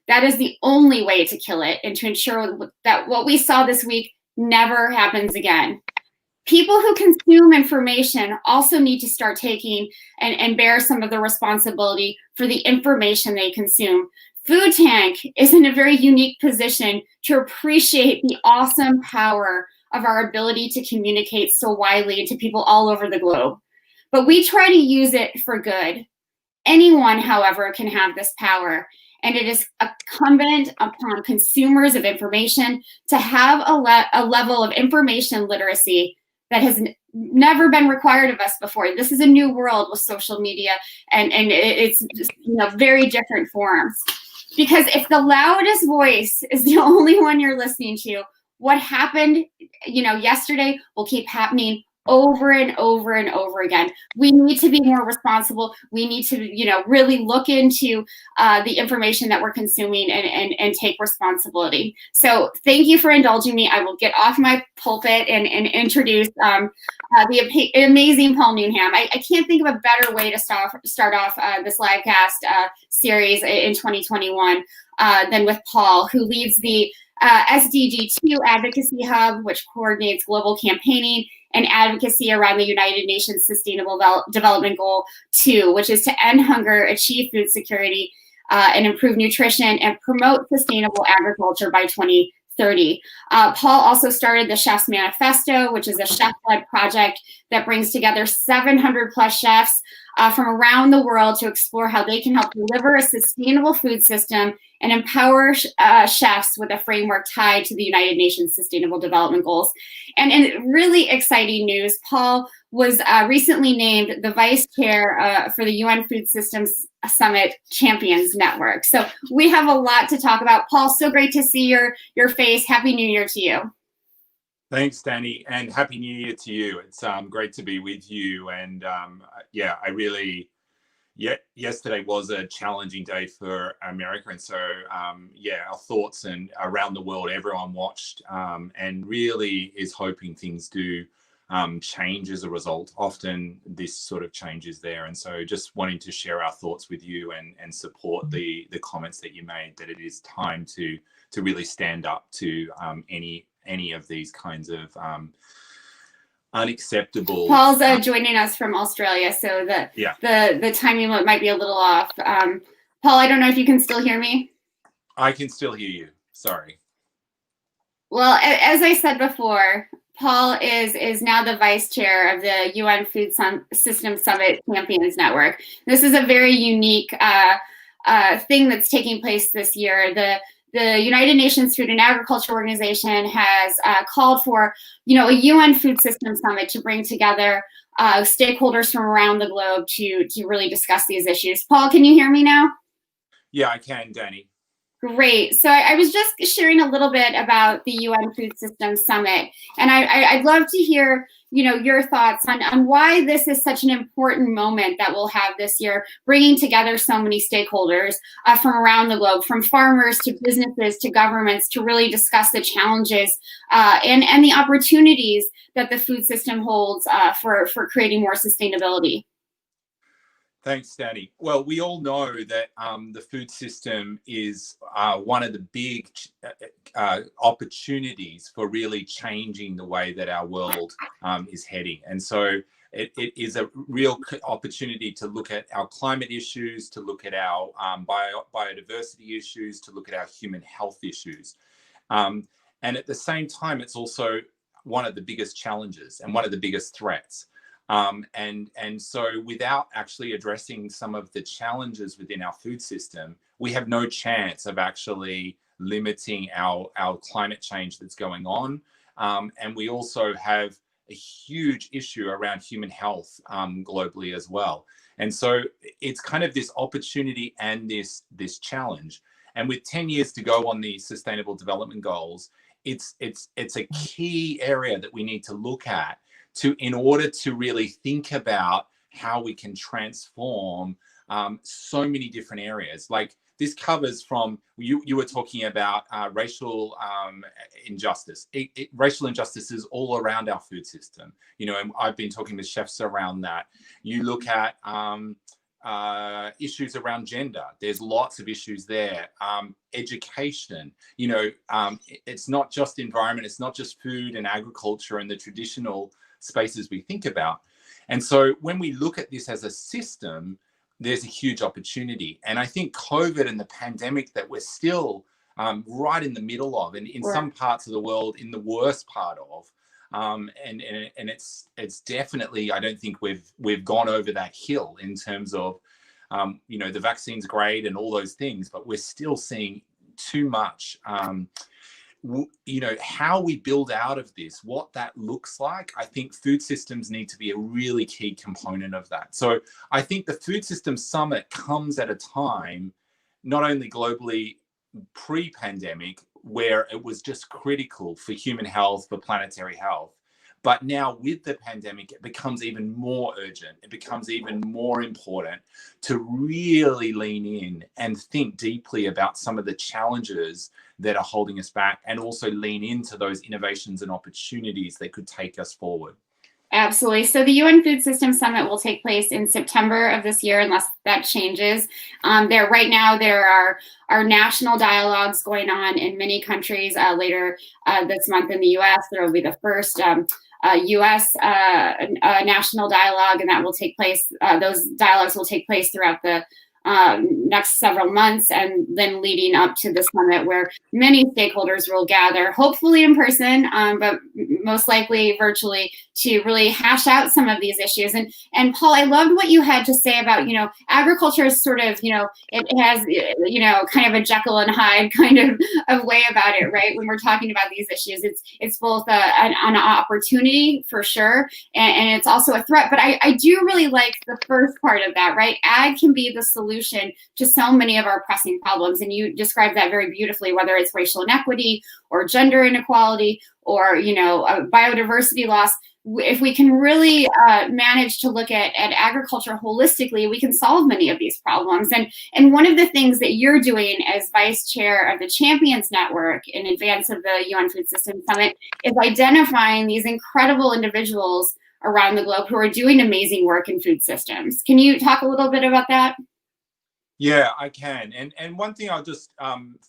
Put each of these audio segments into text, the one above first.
That is the only way to kill it and to ensure that what we saw this week never happens again. People who consume information also need to start taking and bear some of the responsibility for the information they consume. Food Tank is in a very unique position to appreciate the awesome power of our ability to communicate so widely to people all over the globe. But we try to use it for good. Anyone, however, can have this power, and it is incumbent upon consumers of information to have a level of information literacy that has never been required of us before. This is a new world with social media, and it's very different forms. Because if the loudest voice is the only one you're listening to, what happened yesterday will keep happening over and over and over again. We need to be more responsible. We need to, really look into the information that we're consuming and take responsibility. So thank you for indulging me. I will get off my pulpit and introduce the amazing Paul Newnham. I can't think of a better way to start off this livecast series in 2021 than with Paul, who leads the Sdg2 Advocacy Hub, which coordinates global campaigning and advocacy around the United Nations Sustainable Development Goal 2, which is to end hunger, achieve food security, and improve nutrition and promote sustainable agriculture by 2030. Paul also started the Chef's Manifesto, which is a chef-led project that brings together 700 plus chefs from around the world to explore how they can help deliver a sustainable food system and empower chefs with a framework tied to the United Nations Sustainable Development Goals. And in really exciting news, Paul was recently named the vice chair for the UN Food Systems Summit Champions Network. So we have a lot to talk about. Paul, so great to see your face. Happy New Year to you. Thanks, Danny, and Happy New Year to you. It's great to be with you. And yesterday was a challenging day for America. And so, our thoughts and around the world, everyone watched and really is hoping things do change as a result. Often this sort of change is there. And so just wanting to share our thoughts with you and support the comments that you made, that it is time to really stand up to any of these kinds of unacceptable. Paul's joining us from Australia, so the timing might be a little off. Paul, I don't know if you can still hear me. I can still hear you. Sorry. Well, as I said before, Paul is now the vice chair of the UN Food Systems Summit Champions Network. This is a very unique thing that's taking place this year. The United Nations Food and Agriculture Organization has called for, a UN Food Systems Summit to bring together stakeholders from around the globe to really discuss these issues. Paul, can you hear me now? Yeah, I can, Danny. Great. So I was just sharing a little bit about the UN Food Systems Summit, and I'd love to hear, your thoughts on why this is such an important moment that we'll have this year, bringing together so many stakeholders from around the globe, from farmers to businesses to governments, to really discuss the challenges and the opportunities that the food system holds for creating more sustainability. Thanks, Danny. Well, we all know that the food system is one of the big opportunities for really changing the way that our world is heading. And so it is a real opportunity to look at our climate issues, to look at our biodiversity issues, to look at our human health issues. And at the same time, it's also one of the biggest challenges and one of the biggest threats. And so without actually addressing some of the challenges within our food system, we have no chance of actually limiting our climate change that's going on. And we also have a huge issue around human health globally as well. And so it's kind of this opportunity and this challenge. And with 10 years to go on the Sustainable Development Goals, it's a key area that we need to look at in order to really think about how we can transform so many different areas. Like this covers from, you were talking about racial injustice. Racial injustices all around our food system, and I've been talking with chefs around that. You look at issues around gender. There's lots of issues there. Education, you know, it's not just environment, it's not just food and agriculture and the traditional spaces we think about. And so when we look at this as a system, there's a huge opportunity. And I think COVID and the pandemic that we're still right in the middle of, and in some parts of the world, in the worst part of, and it's definitely, I don't think we've gone over that hill in terms of, you know, the vaccine's great and all those things, but we're still seeing too much. You know, how we build out of this, what that looks like, I think food systems need to be a really key component of that. So I think the Food Systems Summit comes at a time, not only globally pre-pandemic, where it was just critical for human health, for planetary health, but now with the pandemic, it becomes even more urgent. It becomes even more important to really lean in and think deeply about some of the challenges that are holding us back, and also lean into those innovations and opportunities that could take us forward. Absolutely. So the UN Food Systems Summit will take place in September of this year, unless that changes. Right now, there are national dialogues going on in many countries. Later this month in the US, there will be the first US national dialogue, and that will take place. Those dialogues will take place throughout the next several months, and then leading up to the summit, where many stakeholders will gather, hopefully in person, but most likely virtually, to really hash out some of these issues. And Paul, I loved what you had to say about, you know, agriculture is sort of, you know, it has, you know, kind of a Jekyll and Hyde kind of way about it, right? When we're talking about these issues, it's both an opportunity for sure, and it's also a threat. But I do really like the first part of that, right? Ag can be the solution to so many of our pressing problems, and you described that very beautifully, whether it's racial inequity or gender inequality or, you know, biodiversity loss. If we can really manage to look at agriculture holistically, we can solve many of these problems. And one of the things that you're doing as vice chair of the Champions Network in advance of the UN Food Systems Summit is identifying these incredible individuals around the globe who are doing amazing work in food systems. Can you talk a little bit about that? Yeah, I can. And one thing I'll just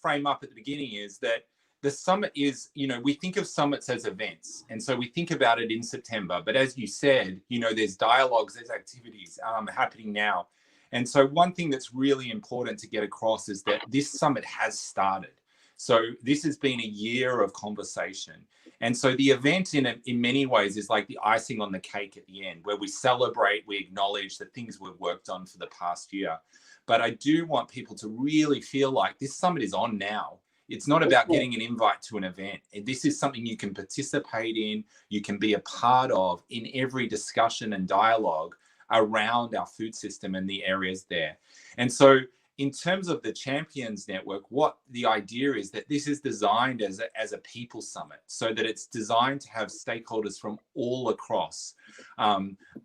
frame up at the beginning is that the summit is, you know, we think of summits as events. And so we think about it in September. But as you said, you know, there's dialogues, there's activities happening now. And so one thing that's really important to get across is that this summit has started. So this has been a year of conversation. And so the event in many ways is like the icing on the cake at the end, where we celebrate, we acknowledge the things we've worked on for the past year. But I do want people to really feel like this summit is on now. It's not about getting an invite to an event. This is something you can participate in, you can be a part of in every discussion and dialogue around our food system and the areas there. And so in terms of the Champions Network, what the idea is that this is designed as a people summit, so that it's designed to have stakeholders from all across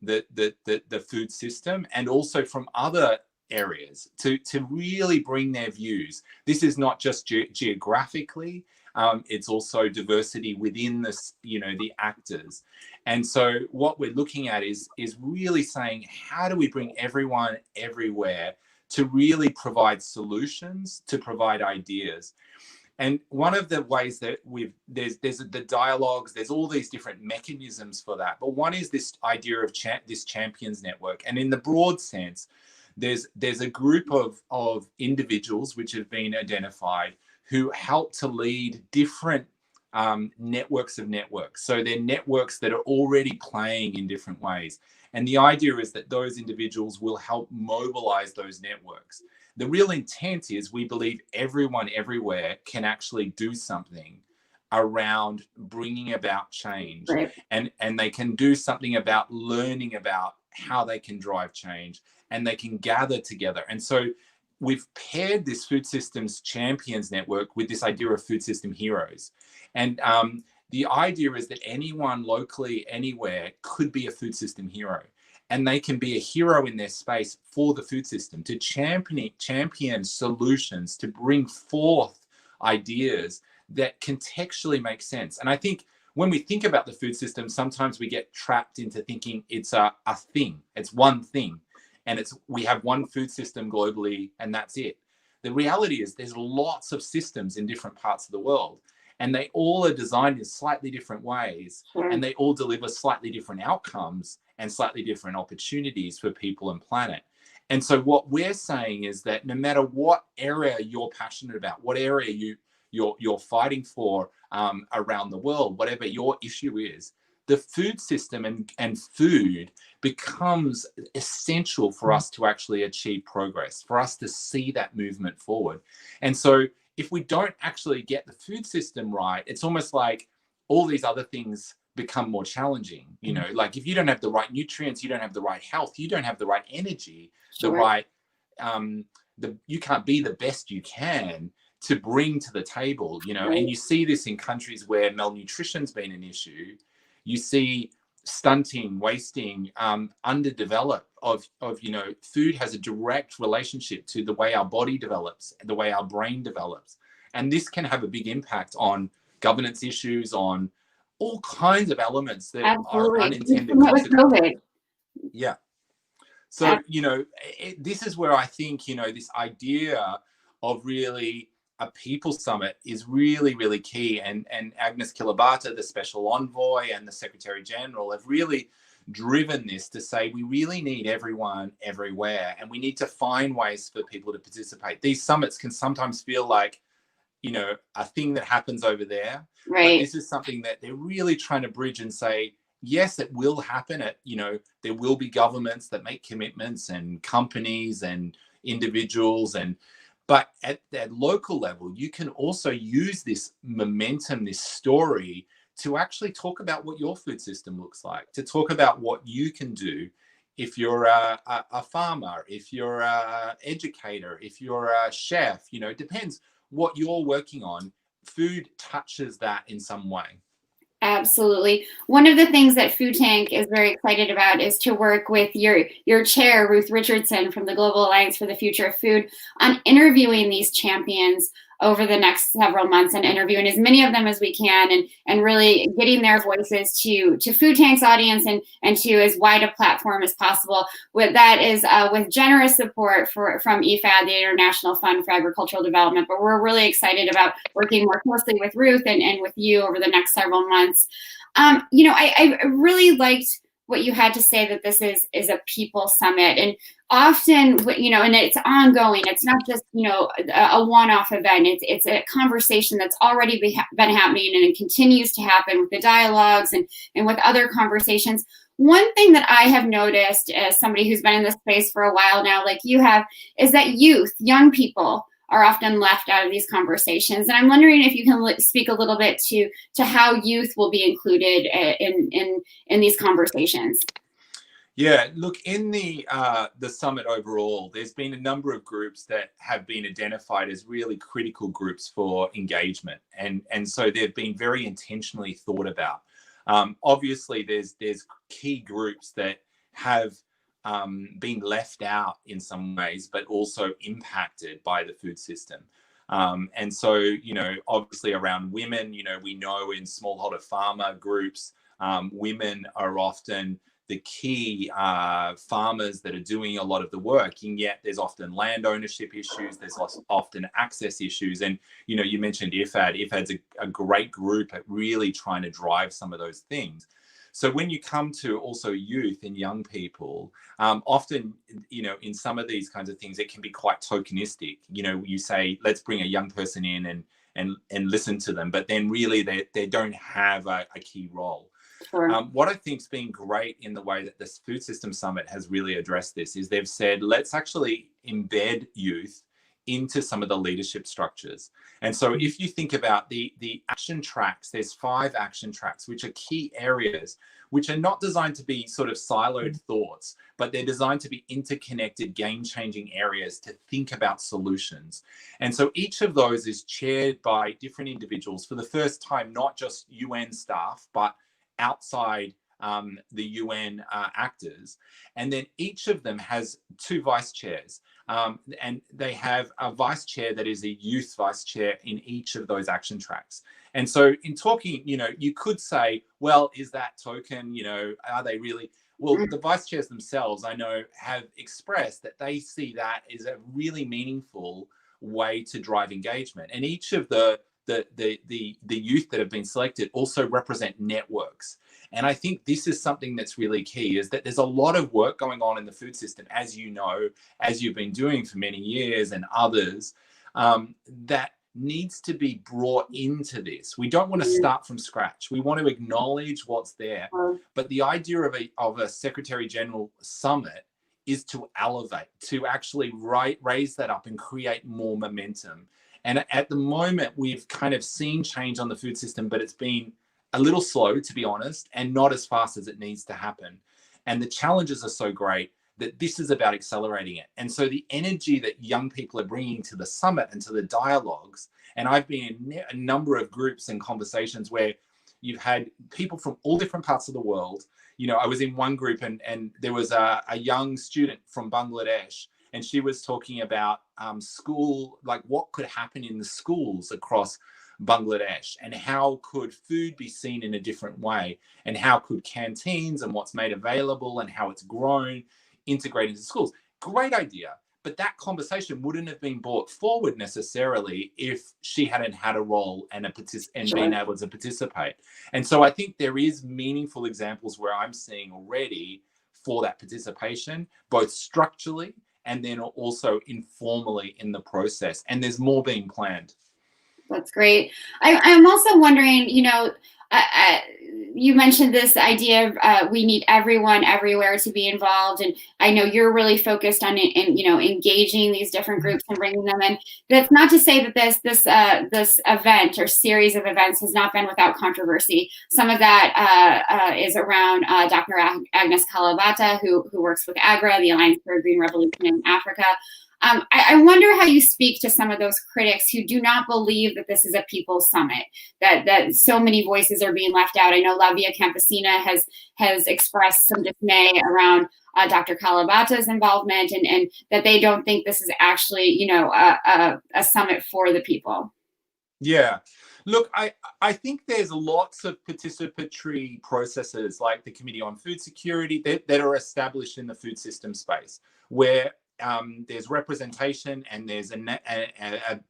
the food system, and also from other areas to really bring their views. This is not just geographically, it's also diversity within this, you know, the actors. And so what we're looking at is really saying, how do we bring everyone everywhere to really provide solutions, to provide ideas? And one of the ways that there's the dialogues, there's all these different mechanisms for that. But one is this idea of this Champions Network. And in the broad sense, there's a group of individuals which have been identified who help to lead different networks of networks. So they're networks that are already playing in different ways. And the idea is that those individuals will help mobilize those networks. The real intent is, we believe everyone everywhere can actually do something around bringing about change. Right. And they can do something about learning about how they can drive change, and they can gather together. And so we've paired this Food Systems Champions Network with this idea of food system heroes. And the idea is that anyone locally, anywhere, could be a food system hero. And they can be a hero in their space for the food system, to champion solutions, to bring forth ideas that contextually make sense. And I think when we think about the food system, sometimes we get trapped into thinking it's a thing, it's one thing. and we have one food system globally and that's it. The reality is there's lots of systems in different parts of the world, and they all are designed in slightly different ways, and they all deliver slightly different outcomes and slightly different opportunities for people and planet. And so what we're saying is that no matter what area you're passionate about, what area you're fighting for around the world, whatever your issue is, the food system and food becomes essential for us to actually achieve progress, for us to see that movement forward. And so if we don't actually get the food system right, it's almost like all these other things become more challenging. You know, like if you don't have the right nutrients, you don't have the right health, you don't have the right energy, the right, you can't be the best you can to bring to the table, you know. And you see this in countries where malnutrition's been an issue. You see stunting, wasting, underdeveloped of, you know, food has a direct relationship to the way our body develops, the way our brain develops. And this can have a big impact on governance issues, on all kinds of elements that are unintended consequences. Yeah. So, you know, this is where I think, you know, this idea of really a people summit is really, really key. And Agnes Kilabata, the special envoy, and the Secretary General have really driven this to say we really need everyone everywhere, and we need to find ways for people to participate. These summits can sometimes feel like, you know, a thing that happens over there. But this is something that they're really trying to bridge and say, yes, it will happen. You know, there will be governments that make commitments and companies and individuals, but at that local level, you can also use this momentum, this story, to actually talk about what your food system looks like, to talk about what you can do if you're a farmer, if you're an educator, if you're a chef. You know, it depends what you're working on. Food touches that in some way. Absolutely. One of the things that Food Tank is very excited about is to work with your chair, Ruth Richardson, from the Global Alliance for the Future of Food, on interviewing these champions over the next several months, and interviewing as many of them as we can, and really getting their voices to Food Tank's audience and to as wide a platform as possible. With generous support from IFAD, the International Fund for Agricultural Development. But we're really excited about working more closely with Ruth and with you over the next several months. You know, I really liked what you had to say, that this is a people summit, and often, you know, and it's ongoing. It's not just, you know, a one-off event. It's a conversation that's already been happening, and it continues to happen with the dialogues and with other conversations. One thing that I have noticed as somebody who's been in this space for a while now, like you have, is that young people are often left out of these conversations. And I'm wondering if you can speak a little bit to how youth will be included in these conversations. Yeah, look, in the summit overall, there's been a number of groups that have been identified as really critical groups for engagement, and so they've been very intentionally thought about. Obviously, there's key groups that have been left out in some ways, but also impacted by the food system. And so, you know, obviously around women, you know, we know in smallholder farmer groups, women are often the key farmers that are doing a lot of the work, and yet there's often land ownership issues, there's often access issues. And, you know, you mentioned IFAD. IFAD's a great group at really trying to drive some of those things. So when you come to also youth and young people, often, you know, in some of these kinds of things, it can be quite tokenistic. You know, you say, let's bring a young person in and listen to them, but then really they don't have a key role. Sure. What I think's been great in the way that this Food System Summit has really addressed this is they've said, let's actually embed youth into some of the leadership structures. And so if you think about the action tracks, there's 5 action tracks, which are key areas, which are not designed to be sort of siloed thoughts, but they're designed to be interconnected, game-changing areas to think about solutions. And so each of those is chaired by different individuals, for the first time, not just UN staff, but outside the UN actors. And then each of them has 2 vice chairs. And they have a vice chair that is a youth vice chair in each of those action tracks. And so in talking, you know, you could say, well, is that token, you know, are they really? Well, the vice chairs themselves, I know, have expressed that they see that as a really meaningful way to drive engagement. And each of the youth that have been selected also represent networks. And I think this is something that's really key, is that there's a lot of work going on in the food system, as you know, as you've been doing for many years, and others, that needs to be brought into this. We don't want to start from scratch. We want to acknowledge what's there. But the idea of a Secretary General summit is to elevate, to actually raise that up and create more momentum. And at the moment, we've kind of seen change on the food system, but it's been a little slow, to be honest, and not as fast as it needs to happen. And the challenges are so great that this is about accelerating it. And so the energy that young people are bringing to the summit and to the dialogues, and I've been in a number of groups and conversations where you've had people from all different parts of the world. You know, I was in one group and there was a young student from Bangladesh, and she was talking about school, like what could happen in the schools across Bangladesh, and how could food be seen in a different way, and how could canteens and what's made available and how it's grown integrate into schools. Great idea. But that conversation wouldn't have been brought forward necessarily if she hadn't had a role and been able to participate. And so I think there is meaningful examples where I'm seeing already for that participation, both structurally and then also informally in the process. And there's more being planned. That's great. I'm also wondering, you know, you mentioned this idea of we need everyone everywhere to be involved, and I know you're really focused on engaging these different groups and bringing them in. That's not to say that this event or series of events has not been without controversy. Some of that is around Dr. Agnes Kalibata, who works with AGRA, the Alliance for a Green Revolution in Africa. I wonder how you speak to some of those critics who do not believe that this is a people's summit, that so many voices are being left out. I know La Via Campesina has expressed some dismay around Dr. Kalibata's involvement, and that they don't think this is actually, you know, a summit for the people. Yeah. Look, I think there's lots of participatory processes like the Committee on Food Security that are established in the food system space, where there's representation and there's a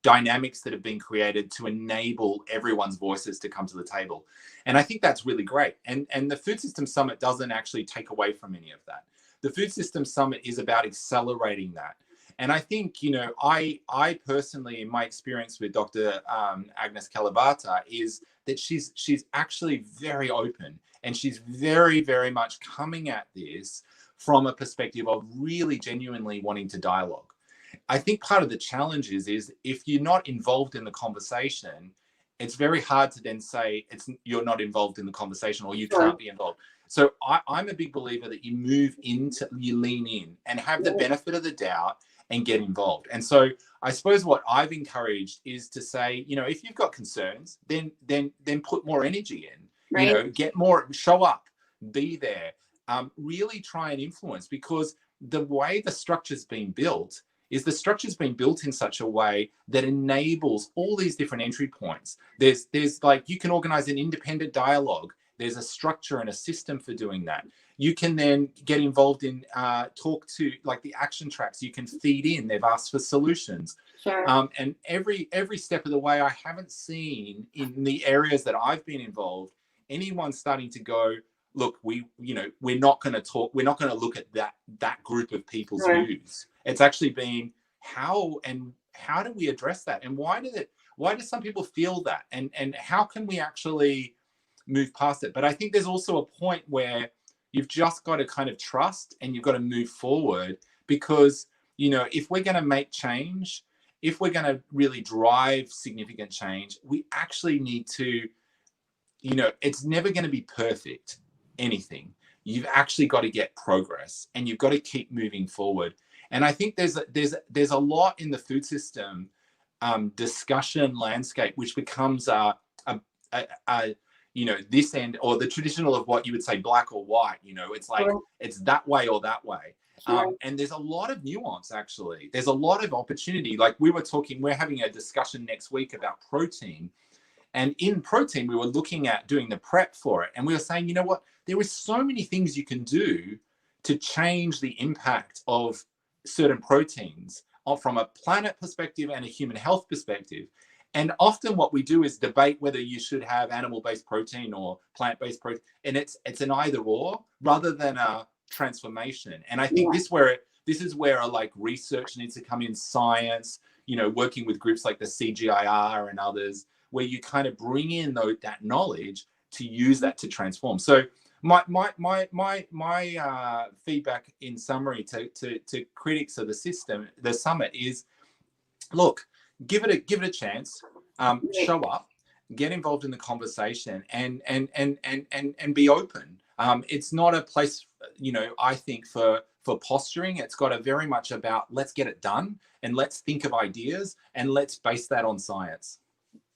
dynamics that have been created to enable everyone's voices to come to the table. And I think that's really great. And the Food System Summit doesn't actually take away from any of that. The Food System Summit is about accelerating that. And I think, you know, I personally, in my experience with Dr. Agnes Kalibata, is that she's actually very open, and she's very, very much coming at this from a perspective of really genuinely wanting to dialogue. I think part of the challenge is if you're not involved in the conversation, it's very hard to then say you're not involved in the conversation, or you can't be involved. So I'm a big believer that you lean in and have the benefit of the doubt and get involved. And so I suppose what I've encouraged is to say, you know, if you've got concerns, then put more energy in, you know, get more, show up, be there. Really try and influence, because the way the structure's been built is the structure's been built in such a way that enables all these different entry points. There's like, you can organize an independent dialogue. There's a structure and a system for doing that. You can then get involved in talk to like the action tracks. You can feed in. They've asked for solutions. Sure. And every step of the way, I haven't seen in the areas that I've been involved anyone starting to go, look, we're not going to talk. We're not going to look at that group of people's views. It's actually been how do we address that, and why do some people feel that, and how can we actually move past it? But I think there's also a point where you've just got to kind of trust, and you've got to move forward, because, you know, if we're going to make change, if we're going to really drive significant change, we actually need to, you know, it's never going to be perfect. Anything, you've actually got to get progress, and you've got to keep moving forward. And I think there's a lot in the food system discussion landscape which becomes you know, this end, or the traditional of what you would say black or white. You know, it's like it's that way or that way. And there's a lot of nuance, actually. There's a lot of opportunity. Like we're having a discussion next week about protein. And in protein, we were looking at doing the prep for it. And we were saying, you know what, there is so many things you can do to change the impact of certain proteins from a planet perspective and a human health perspective. And often what we do is debate whether you should have animal-based protein or plant-based protein. And it's an either or rather than a transformation. And I think this is where like research needs to come in, science, working with groups like the CGIAR and others, where you kind of bring in that knowledge to use that to transform. So my feedback in summary to critics of the summit is, look, give it a chance, show up, get involved in the conversation, and be open. It's not a place, I think for posturing. It's got a very much about let's get it done and let's think of ideas and let's base that on science.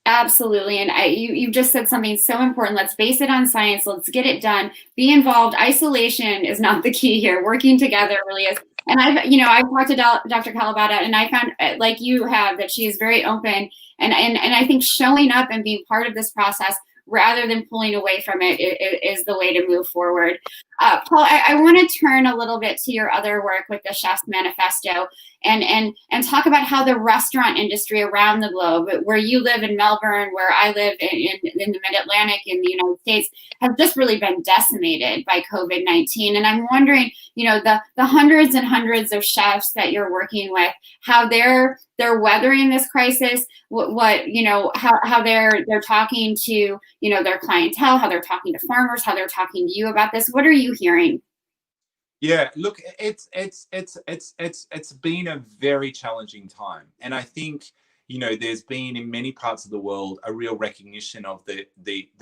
Absolutely. And you just said something so important. Let's base it on science. Let's get it done. Be involved. Isolation is not the key here. Working together really is. And I've talked to Dr. Calabata, and I found, like you have, that she is very open. And I think showing up and being part of this process rather than pulling away from it is the way to move forward. Paul, I want to turn a little bit to your other work with the Chef's Manifesto and talk about how the restaurant industry around the globe, where you live in Melbourne, where I live in the Mid-Atlantic in the United States, has just really been decimated by COVID-19. And I'm wondering, the hundreds and hundreds of chefs that you're working with, how they're weathering this crisis, how they're talking to, their clientele, how they're talking to farmers, how they're talking to you about this. What are you hearing? Yeah, look, it's been a very challenging time. And I think, there's been in many parts of the world a real recognition of the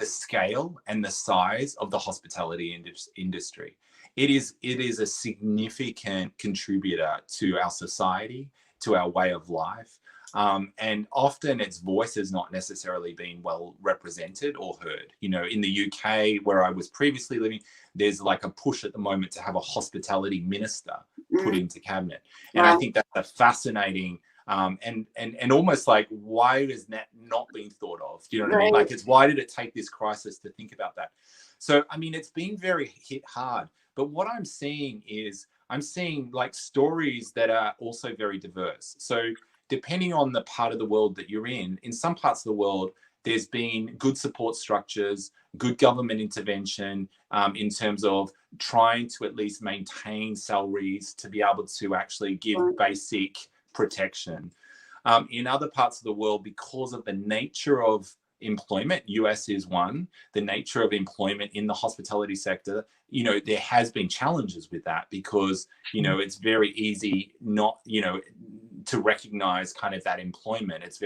scale and the size of the hospitality industry. It is a significant contributor to our society, to our way of life. And often its voice has not necessarily been well represented or heard. In the UK, where I was previously living, there's like a push at the moment to have a hospitality minister put into cabinet. And I think that's a fascinating and almost like, why is that not being thought of? Do you know what I mean? Like, why did it take this crisis to think about that? So, I mean, it's been very hit hard. But what I'm seeing like stories that are also very diverse. So depending on the part of the world that you're in some parts of the world, there's been good support structures, good government intervention in terms of trying to at least maintain salaries to be able to actually give basic protection. In other parts of the world, because of the nature of employment, US is one, the nature of employment in the hospitality sector, there has been challenges with that because, it's very easy not, to recognize kind of that employment. It's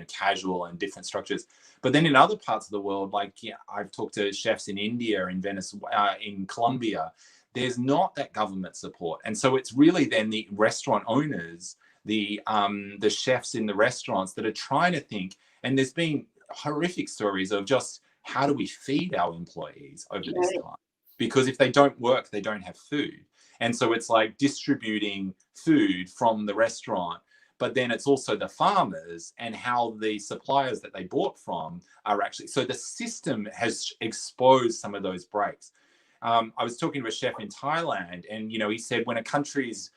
casual and different structures. But then in other parts of the world, like I've talked to chefs in India, in Venezuela, in Colombia, there's not that government support. And so it's really then the restaurant owners, the chefs in the restaurants that are trying to think, and there's been horrific stories of just how do we feed our employees over this time? Because if they don't work, they don't have food. And so it's like distributing food from the restaurant, but then it's also the farmers and how the suppliers that they bought from are actually, so the system has exposed some of those breaks. I was talking to a chef in Thailand, and, he said when a country's,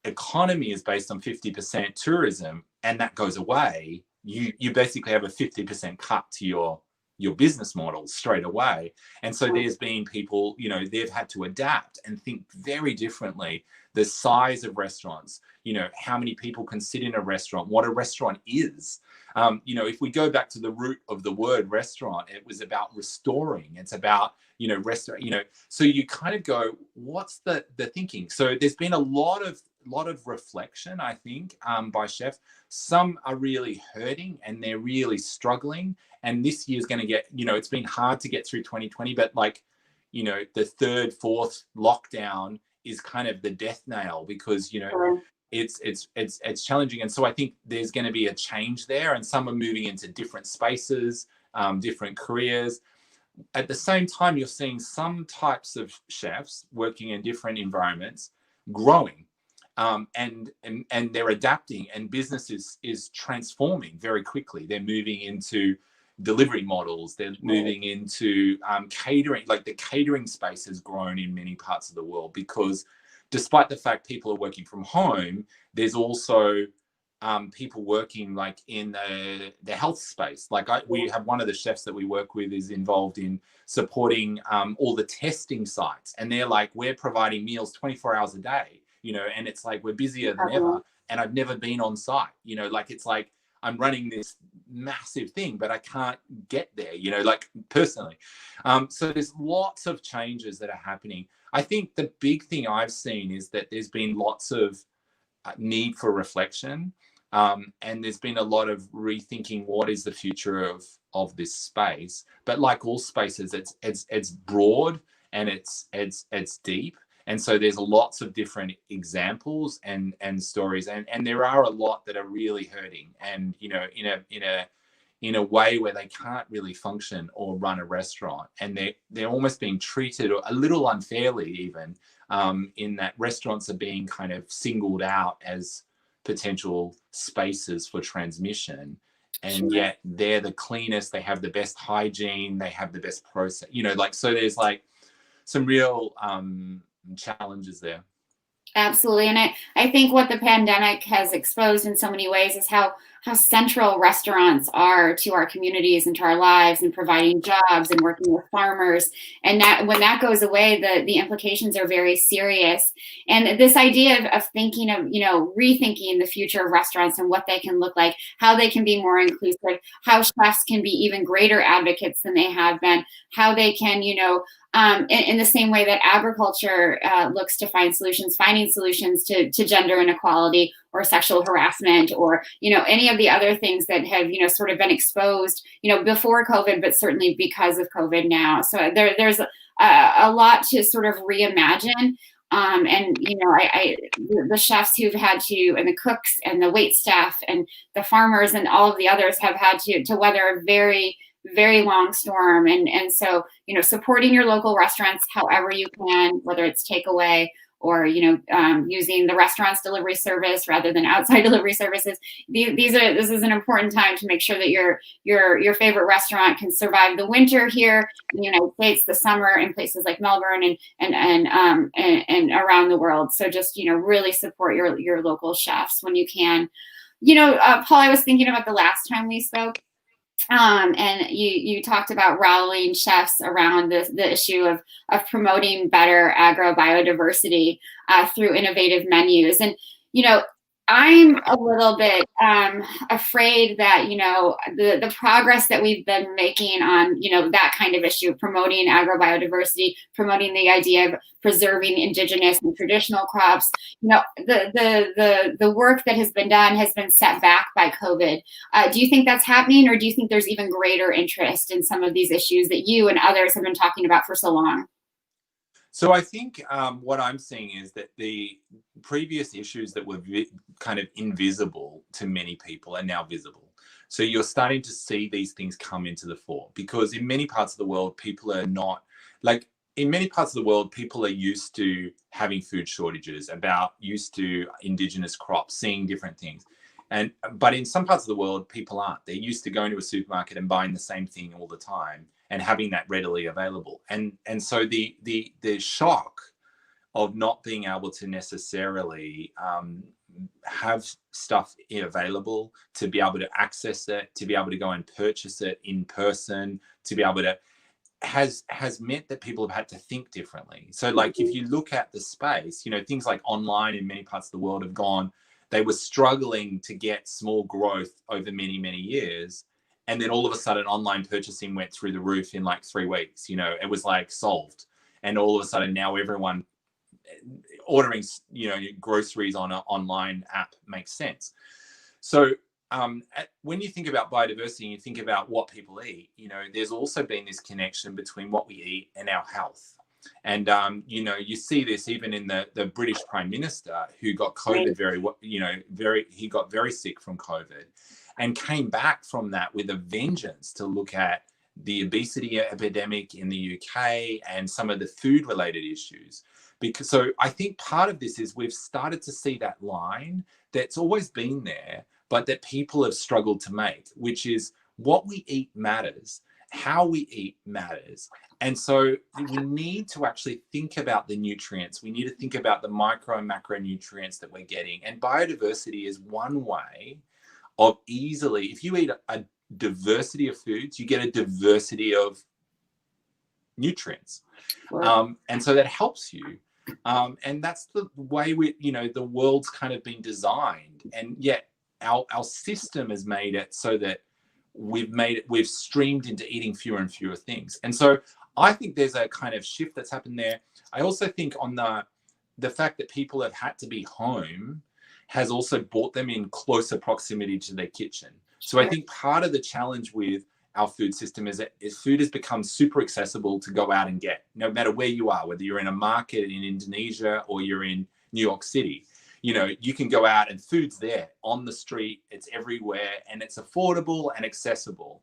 economy is based on 50% tourism and that goes away, you basically have a 50% cut to your business model straight away. And so there's been people, they've had to adapt and think very differently. The size of restaurants, how many people can sit in a restaurant, what a restaurant is. If we go back to the root of the word restaurant, it was about restoring. It's about, restaurant, so you kind of go, what's the thinking? So there's been a lot of reflection, I think, by chefs. Some are really hurting and they're really struggling. And this year's going to get, it's been hard to get through 2020, but the third, fourth lockdown is kind of the death nail because, it's challenging. And so I think there's going to be a change there, and some are moving into different spaces, different careers. At the same time, you're seeing some types of chefs working in different environments growing. and they're adapting, and business is transforming very quickly. They're moving into delivery models. They're moving into catering. Like the catering space has grown in many parts of the world because despite the fact people are working from home, there's also people working like in the health space. Like we have one of the chefs that we work with is involved in supporting all the testing sites. And they're like, we're providing meals 24 hours a day, and it's like, we're busier than ever. And I've never been on site, like, it's like, I'm running this massive thing, but I can't get there, like personally. So there's lots of changes that are happening. I think the big thing I've seen is that there's been lots of need for reflection. And there's been a lot of rethinking what is the future of this space. But like all spaces, it's broad and it's deep. And so there's lots of different examples and stories, and there are a lot that are really hurting, and in a way where they can't really function or run a restaurant, and they're almost being treated a little unfairly, even in that restaurants are being kind of singled out as potential spaces for transmission, and yet they're the cleanest, they have the best hygiene, they have the best process, so there's like some real challenges there. Absolutely. And I think what the pandemic has exposed in so many ways is how central restaurants are to our communities and to our lives, and providing jobs and working with farmers. And that when that goes away, the implications are very serious. And this idea of thinking of, rethinking the future of restaurants and what they can look like, how they can be more inclusive, how chefs can be even greater advocates than they have been, how they can, in the same way that agriculture looks to finding solutions to gender inequality or sexual harassment, or any of the other things that have sort of been exposed before COVID, but certainly because of COVID now. So there's a lot to sort of reimagine. And the chefs who've had to, and the cooks and the wait staff and the farmers and all of the others have had to weather a very, very long storm. And so, supporting your local restaurants however you can, whether it's takeaway or, using the restaurant's delivery service rather than outside delivery services. This is an important time to make sure that your favorite restaurant can survive the winter here in the United States, the summer in places like Melbourne and around the world. So just, really support your local chefs when you can. Paul, I was thinking about the last time we spoke. And you talked about rallying chefs around the issue of promoting better agrobiodiversity through innovative menus. And, I'm a little bit afraid that, the progress that we've been making on, that kind of issue, promoting agrobiodiversity, promoting the idea of preserving indigenous and traditional crops, the work that has been done has been set back by COVID. Do you think that's happening, or do you think there's even greater interest in some of these issues that you and others have been talking about for so long? So I think what I'm seeing is that the previous issues that were kind of invisible to many people are now visible. So you're starting to see these things come into the fore, because in many parts of the world, people are not like, in many parts of the world, people are used to having food shortages, used to indigenous crops, seeing different things. But in some parts of the world, people aren't. They're used to going to a supermarket and buying the same thing all the time and having that readily available. And so the shock of not being able to necessarily have stuff available, to be able to access it, to be able to go and purchase it in person, to be able to, has meant that people have had to think differently. So like, if you look at the space, things like online in many parts of the world have gone, they were struggling to get small growth over many, many years. And then all of a sudden online purchasing went through the roof in like 3 weeks, it was like solved. And all of a sudden now everyone ordering, groceries on an online app makes sense. So when you think about biodiversity and you think about what people eat, there's also been this connection between what we eat and our health. And, you see this even in the British Prime Minister, who got COVID he got very sick from COVID and came back from that with a vengeance to look at the obesity epidemic in the UK and some of the food related issues, Because so I think part of this is we've started to see that line that's always been there, but that people have struggled to make, which is what we eat matters, how we eat matters. And so we need to actually think about the nutrients. We need to think about the micro and macronutrients that we're getting. And biodiversity is one way of easily, if you eat a diversity of foods, you get a diversity of nutrients. Sure. And so that helps you. And that's the way the world's kind of been designed. And yet our system has made it so that we've streamed into eating fewer and fewer things. And so I think there's a kind of shift that's happened there. I also think on the fact that people have had to be home has also brought them in closer proximity to their kitchen. So I think part of the challenge with our food system is that food has become super accessible to go out and get, no matter where you are, whether you're in a market in Indonesia or you're in New York City. You can go out and food's there on the street, it's everywhere, and it's affordable and accessible.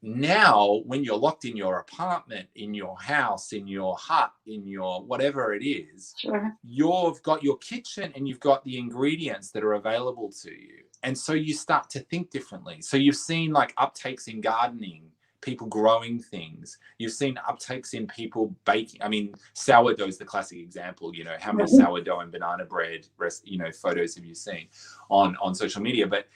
Now, when you're locked in your apartment, in your house, in your hut, in your whatever it is, Sure. you've got your kitchen and you've got the ingredients that are available to you. And so you start to think differently. So you've seen like uptakes in gardening, people growing things. You've seen uptakes in people baking. I mean, sourdough is the classic example. How many sourdough and banana bread, photos have you seen on social media? But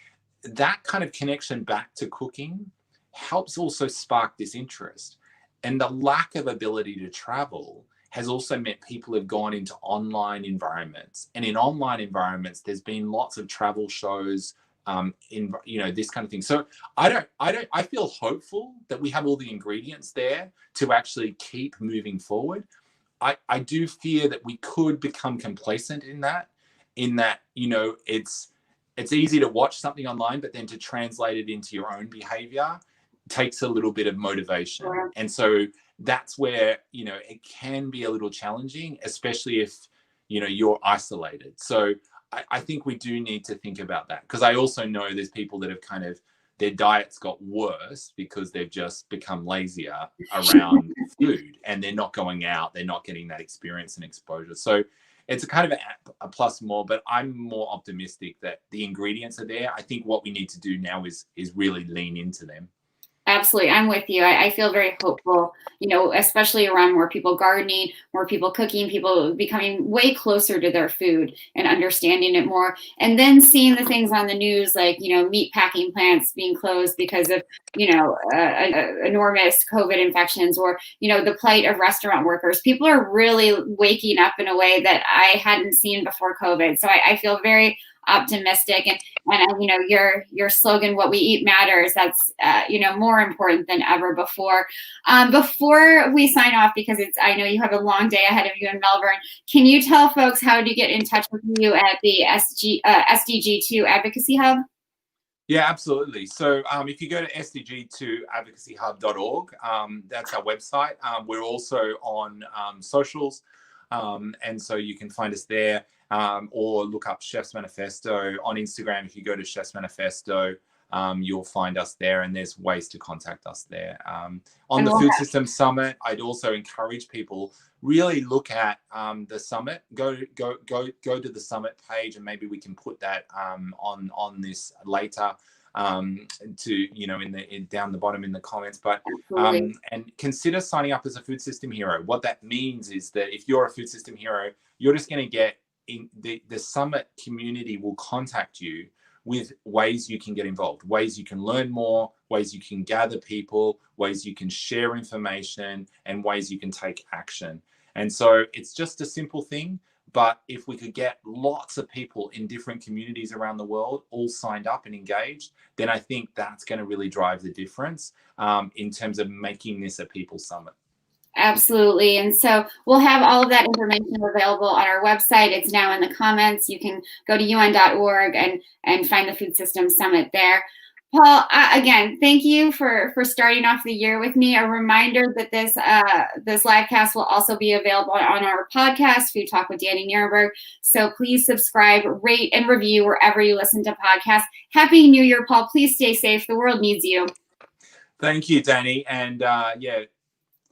that kind of connection back to cooking helps also spark this interest. And the lack of ability to travel has also meant people have gone into online environments. And in online environments, there's been lots of travel shows, this kind of thing. So I feel hopeful that we have all the ingredients there to actually keep moving forward. I do fear that we could become complacent in that, it's easy to watch something online, but then to translate it into your own behavior takes a little bit of motivation. Sure. And so that's where, it can be a little challenging, especially if, you're isolated. So I think we do need to think about that, because I also know there's people that have kind of, their diets got worse because they've just become lazier around food, and they're not going out, they're not getting that experience and exposure. So it's a kind of a plus more, but I'm more optimistic that the ingredients are there. I think what we need to do now is really lean into them. Absolutely. I'm with you. I feel very hopeful, especially around more people gardening, more people cooking, people becoming way closer to their food and understanding it more. And then seeing the things on the news, like, meat packing plants being closed because of, enormous COVID infections, or, the plight of restaurant workers. People are really waking up in a way that I hadn't seen before COVID. So I feel very optimistic, and your slogan, "What we eat matters," that's more important than ever before. Before we sign off, because I know you have a long day ahead of you in Melbourne, can you tell folks how to get in touch with you at the Sdg2 Advocacy Hub? Yeah, absolutely. So if you go to sdg2advocacyhub.org, that's our website. We're also on socials, and so you can find us there, or look up Chef's Manifesto on Instagram. If you go to Chef's Manifesto, you'll find us there, and there's ways to contact us there. On the Food System Summit, I'd also encourage people really look at the summit. Go to the summit page, and maybe we can put that on this later down the bottom in the comments. But and consider signing up as a food system hero. What that means is that if you're a food system hero, you're just going to get in the summit community will contact you with ways you can get involved, ways you can learn more, ways you can gather people, ways you can share information, and ways you can take action. And so it's just a simple thing, but if we could get lots of people in different communities around the world all signed up and engaged, then I think that's going to really drive the difference in terms of making this a people summit. Absolutely. And so we'll have all of that information available on our website. It's now in the comments. You can go to un.org and find the Food System Summit there. Paul, again, thank you for starting off the year with me. A reminder that this live cast will also be available on our podcast, Food Talk with Danny Nierenberg. So please subscribe, rate, and review wherever you listen to podcasts. Happy New Year, Paul. Please stay safe. The world needs you. Thank you, Danny. And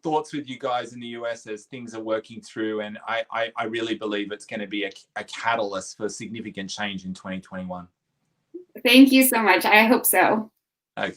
thoughts with you guys in the US as things are working through, and I really believe it's going to be a catalyst for significant change in 2021. Thank you so much. I hope so. Okay.